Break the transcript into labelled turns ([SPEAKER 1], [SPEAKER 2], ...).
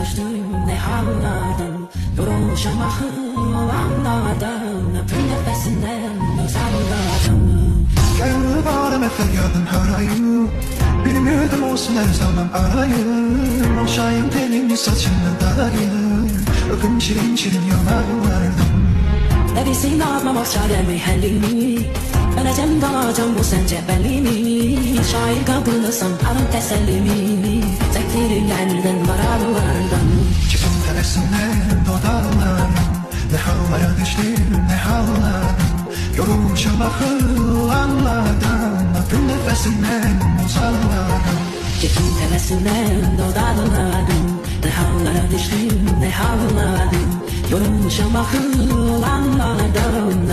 [SPEAKER 1] düştüm ne hallardan, yorulmuşam ahıl anlardan, öpür nefesinden uzanlardan.
[SPEAKER 2] Gel bağrıma feryadın harayım, benim öldüm olsun her zaman arayım. Okşayım telini saçını darayım, öpüm şirin şirin yanarlardan.
[SPEAKER 1] Ne bilsin atmam okşayan hellimi, öleceğim dalacağım bu sence bellimi. Şair kapılırsam alın tesellimi, sektirir yerden vararlardan.
[SPEAKER 2] Çıksın tebessümden dudaklarım, ne hallara düştüm ne hallardan. Yorulmuşam ahıl anlardan, öpüm nefesinden uzaklardan.
[SPEAKER 1] Çıktım tebessümden dudaklarım, ne hallara düştüm ne hallardan. Yorulmuşam ahıl anlardan.